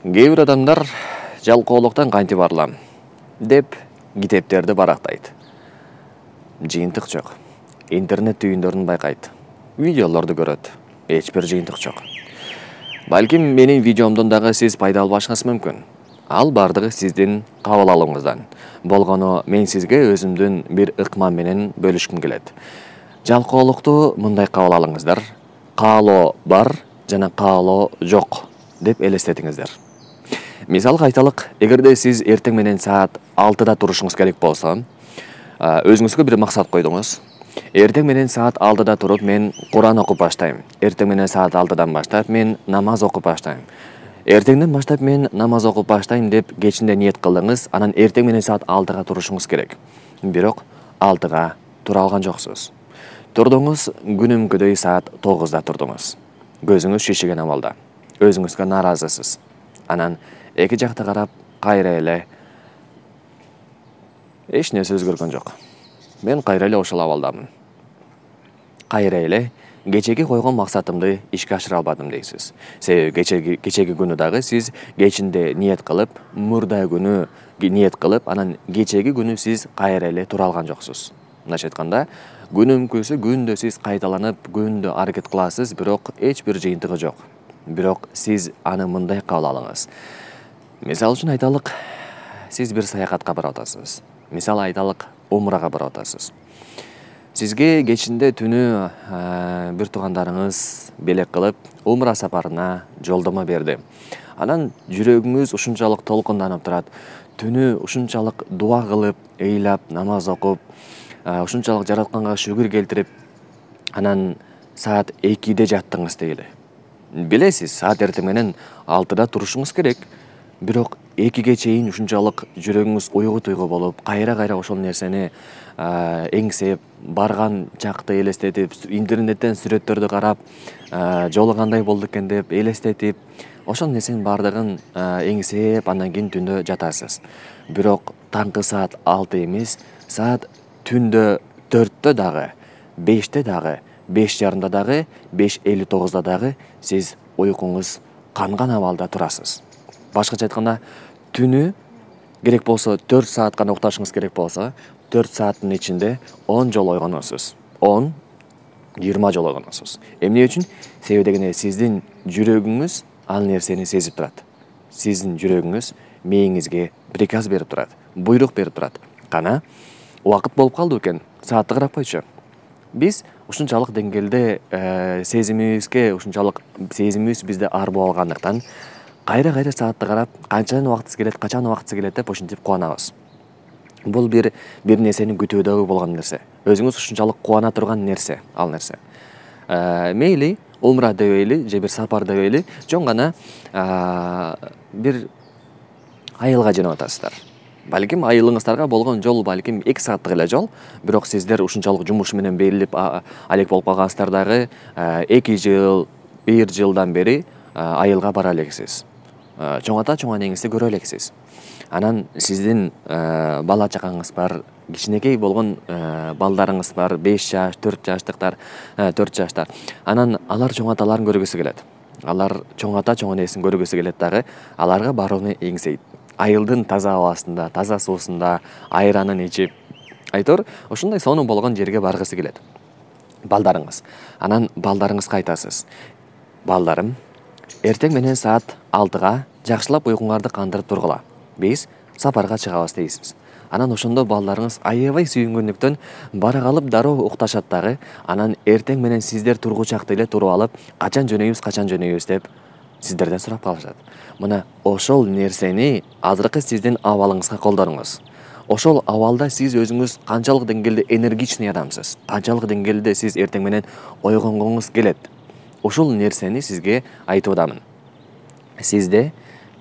Кээ бир адамдар жалкоолуктан кантип арылам деп китептерди барактайт. Жыйынтык жок. Интернет түйүндөрүн байкайт. Видеолорду көрөт. Эч бир жыйынтык жок. Балким менин видеомдон дагы сиз пайда албашыңыз мүмкүн. Ал бардыгы сиздин кабыл алууңуздан. Болгону мен сизге өзүмдүн бир ыкмам менен бөлүшкүм келет. Жалкоолукту мындай кабыл алыңыздар. Каалоо бар жана каалоо жок деп элестетиңиздер. Мисалга айталык, эгерде сиз эртең менен саат 6-да турушуңуз керек болсо, өзүңүзгө бир максат койдуңуз. Эртең менен саат 6-да туруп мен Куран окуп баштайм. Эртең менен саат 6-дан баштап мен намаз окуп баштайм. Эртеңден баштап мен намаз окуп баштайм деп кечинде ниет кылдыңыз, анан эртең менен саат 6-га турушуңуз керек. Бирок 6-га тура алган жоксуз. Турдуңуз күнүмкүдөй саат 9-да турдуңуз. Көзүңүз шишиген абалда. Өзүңүзгө нааразысыз. Анан эки жакта карап, кайра эле эч нерсе өзгөргөн жок. Мен кайра эле ошол абалдамын. Кайра эле кечеги койгон максатымды ишке ашыра албадым дейсиз. Себеби кечеги күнү дагы сиз кечинде ниет кылып, мурда күнү ниет кылып, анан кечеги күнү сиз кайра эле тура алган жоксуз. Мындайча айтканда, күнүмкүсү күндө сиз кайталанып, күндө аракет кыласыз, бирок эч бир жыйынтыгы жок. Бирок сиз аны мындай кабыл алыңыз. Мисал үчүн айталык, сиз бир саякатка барып атасыз. Мисал айталык, умрага барып атасыз. Сизге кечинде түнү бир туугандарыңыз белек кылып, умра сапарына жолдомо берди. Анан жүрөгүңүз ушунчалык толкунданып турат. Түнү ушунчалык дуа кылып, ыйлап, намаз окуп, ушунчалык жаратканга шүгүр келтирип, анан саат 2-де жаттыңыз дейли. Билесиз, саат эртең менен 6-да турушуңуз керек. Бирок 2-ге чейин ушунчалык жүрөгүңүз уйгу болуп, кайра ошол нерсени эңсеп, барган чакты элестетип, интернеттен сүрөттөрдү карап, жолу кандай болду экен деп элестетип, ошол нерсенин бардыгын эңсеп, андан кийин түндө жатасыз. Бирок таңкы саат 6 эмес, саат түндө 4-тө дагы, 5-те дагы, 5:30-да дагы, 5:59-да дагы сиз уйкуңуз канган абалда турасыз. Башкача айтканда, түнү керек болсо 4 саат гана укташыңыз керек болсо, 4 сааттын ичинде 10 жолу ойгоносуз. 10, 20 жолу ойгоносуз. Эмне үчүн? Себеби дегенде сиздин жүрөгүңүз ал нерсени сезип турат. Сиздин жүрөгүңүз мээңизге приказ берип турат, буйрук берип турат. Кана, убакыт болуп калды экен, саатты карап койчу. Биз ушунчалык деңгээлде сезимибиз бизде ар болуп алгандыктан, кайра саатты карап, качан убактысы келет деп ошентип кубанабыз. Бул бир нерсени күтүүдөгү болгон нерсе. Өзүңүз ушунчалык кубана турган нерсе, ал нерсе. Мейли, умра дебейли, же бир сапар дебейли, жөн гана бир айылга жөнөп атасыздар. Балким айылыңыздарга болгон жол балким 2 сааттык эле жол, бирок сиздер ушунчалык жумуш менен берилип алек болуп калгансыздар дагы 2 жыл, 1 жылдан бери айылга бара элексиз. Чоң ата, чоң энеңизди көрө элексиз. Анан сиздин бала чакаңыз бар, кичинекей болгон балдарыңыз бар, 5 жаш, 4 жаштыктар, 4 жашта. Анан алар чоң аталарын көргүсү келет. Алар чоң ата, чоң энесин көргүсү келет дагы, аларга барууну эңсейт. Айылдын таза абасында, таза суусунда айранын ичип, айтор, ушундай сонун болгон жерге баргысы келет. Балдарыңыз. Анан балдарыңызга айтасыз. Балдарым, эртең менен саат 6-га жакшылап уйкуңарды кандырып тургула. Биз сапарга чыгабыз дейсиз. Анан ошондо балдарыңыз аябай сүйүнгөндүктөн бара калып дароо укташат дагы, анан эртең менен сиздер тургучакты эле туруп алып, качан жөнөйбүз деп сиздерден сурап калышат. Мына ошол нерсени азыркы сиздин абалыңызга колдонуңуз. Ошол абалда сиз өзүңүз канчалык деңгээлде энергичный адамсыз, канчалык деңгээлде сиз эртең менен ойгонгоңуз келет. Ошол нерсени сизге айтуудамын. Сизде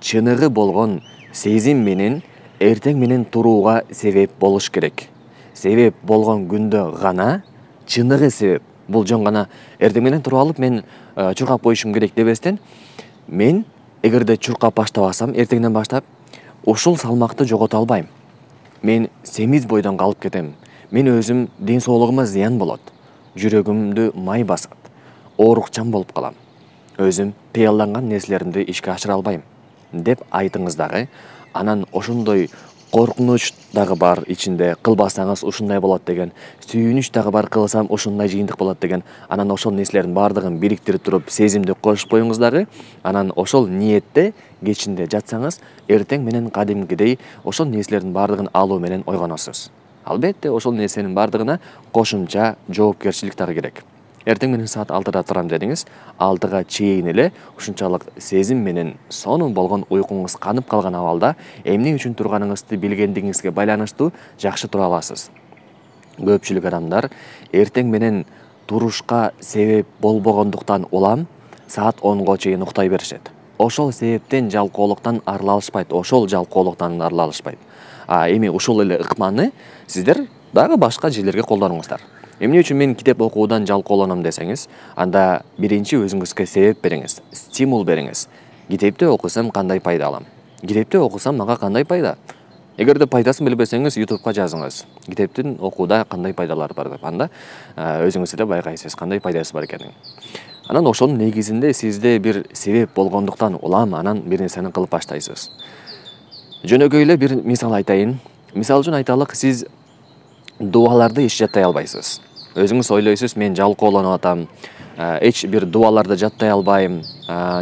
чыныгы болгон сезим менен эртең менен турууга себеп болуш керек. Себеп болгон күндө гана чыныгы себеп. Бул жөн гана эртең менен туруп алып мен чуркап коюшум керек дебестен, мен эгерде чуркап баштабасам, эртеңден баштап ушул салмакты жогото албайм. Мен семиз бойдон калып кетем. Мен өзүм ден соолугума зыян болот. Жүрөгүмдү май басат. Оорукчан болуп калам. Өзүм кыялданган нерселеримди ишке ашыра албайм. деп айтыңыз дагы. Анан ошондой коркунуч дагы бар ичинде, кылбасаңыз ушундай болот деген, сүйүнүч дагы бар, кылсам ушундай жыйынтык болот деген. Анан ошол нерселердин баардыгын бириктирип туруп сезимди кошуп коюңуз дагы. Анан ошол ниетте кечинде жатсаңыз, эртең менен кадимгидей ошол нерселердин баардыгын алуу менен ойгоносуз. Албетте ошол нерсенин баардыгына кошумча жоопкерчилик дагы керек. Эртең менен саат 6-да турам дедиңиз, 6-га чейин эле ушунчалык сезим менен сонун болгон уйкуңуз канып калган абалда эмне үчүн турганыңызды билгендигиңизге байланыштуу жакшы тура аласыз. Көпчүлүк адамдар эртең менен турушка себеп болбогондуктан улам саат 10-го чейин уктай беришет. Ошол себептен жалкоолуктан арыла алышпайт, ошол жалкоолуктан арыла алышпайт. Эми ушул эле ыкманы сиздер дагы башка жерлерге колдонуңуздар. Эмне үчүн мен китеп окуудан жалкоолоном десеңиз, анда биринчи өзүңүзгө себеп бериңиз, стимул бериңиз. Китепти окусам кандай пайда алам? Китепти окусам мага кандай пайда? Эгерде пайдасын билбесеңиз, YouTube'га жазыңыз. Китептин окууда кандай пайдалары бар деп. Анда өзүңүз эле байкайсыз кандай пайдасы бар экенин. Анан ошонун негизинде сизде бир себеп болгондуктан улам анан бир нерсени кылып баштайсыз. Жөнөкөй эле бир мисал айтайын. Мисал үчүн айталык, сиз дуаларды эч жаттай албайсыз. Өзүңүз ойлойсуз, мен жалкоолонуп атам, эч бир дуаларды жаттай албайм.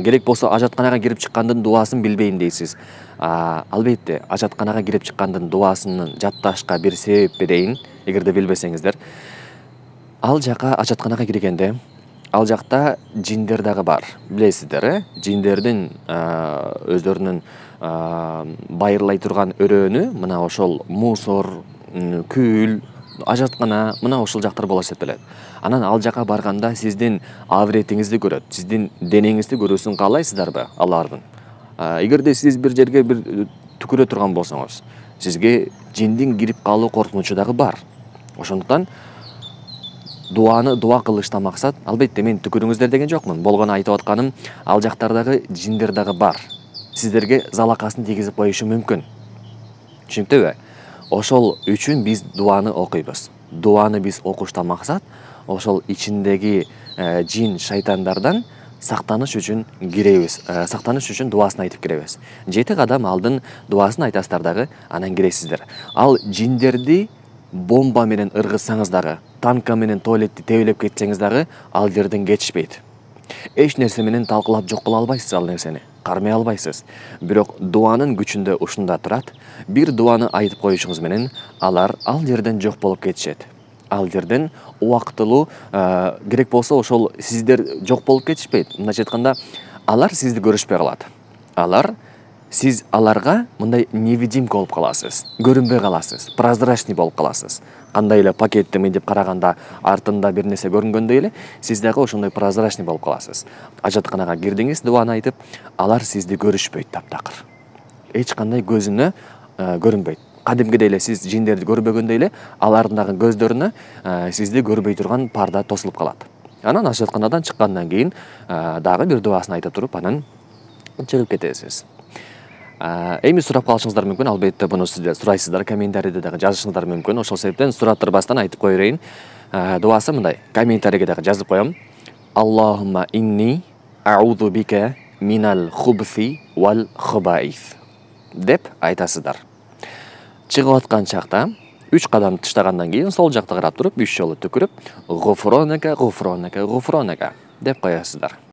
Керек болсо ажатканага кирип чыккандын дуасын билбейм дейсиз. Албетте, ажатканага кирип чыккандын дуасын жатташка бир себеп берейин, эгерде билбесеңиздер. Ал жака ажатканага киргенде, ал жакта жиндер дагы бар. Билесиздер, жиндердин өздөрүнүн байырлай турган өрөөнү мына ошол мусор, күл, ажаткана, мына ошол жактар болот эсептелет. Анан ал жака барганда сиздин абиретиңизди көрөт, сиздин денеңизди көрүүсүн каалайсыздарбы алардын? Эгерде сиз бир жерге бир түкүрө турган болсоңуз, сизге жиндин кирип калуу коркунучу дагы бар. Ошондуктан дуа кылышта максат, албетте мен түкүрүңүздөр деген жокмун. Болгону айтып атканым, ал жактардагы жиндер дагы бар. Сиздерге залакасын тийгизип коюшу мүмкүн. Түшүнүктүбү? Ошол үчүн биз дуаны окуйбуз. Дуаны биз окушта максат, ошол ичиндеги жин, шайтандардан сактаныш үчүн киребиз. Сактаныш үчүн дуасын айтып киребиз. 7 кадам алдын дуасын айтасыздар дагы, анан киресиздер. Ал жиндерди бомба менен ыргытсаңыз дагы, танка менен туалетти тебелеп кетсеңиз дагы, ал жерден кетишпейт. Эч нерсе менен талкылап жок кыла албайсыз ал нерсени, кармай албайсыз. Бирок дуанын күчүндө ушунда турат. Бир дуаны айтып коюшуңуз менен алар ал жерден жок болуп кетишет. Ал жерден убактылуу, керек болсо ошол сиздер жок болуп кетишпейт. Мындайча айтканда, алар сизди көрүшпөй калат. Сиз аларга мындай невидимка болуп каласыз, көрүнбөй каласыз, прозрачный болуп каласыз. Кандай эле пакеттемен деп караганда артында бир нерсе көрүнгөндөй эле, сиз дагы ошондой прозрачный болуп каласыз. Ажатканага кирдиңиз, дуаны айтып, алар сизди көрүшпөйт таптакыр. Эч кандай көзүнө көрүнбөйт. Кадимгидей эле сиз жиндерди көрбөгөндөй эле, алардын дагы көздөрүнө сизди көрбөй турган парда тосулуп калат. Анан ажатканадан чыккандан кийин дагы бир дуасын айтып туруп, анан чыгып кетесиз. Эми сурап калышыңыздар мүмкүн, албетте буну сиздер сурайсыздар, комментарийде дагы жазышыңыздар мүмкүн. Ошол себептен сураттырбастан айтып кое берейин. Дуасы мындай, комментарийге дагы жазып коем. Аллахумма инни аузу бика минал хубси вал хабаис деп айтасыздар. Чыгып аткан чакта 3 кадам тыштагандан кийин сол жакта карап туруп 3 жолу түкүрүп, гуфронага, гуфронага, гуфронага деп коесуздар.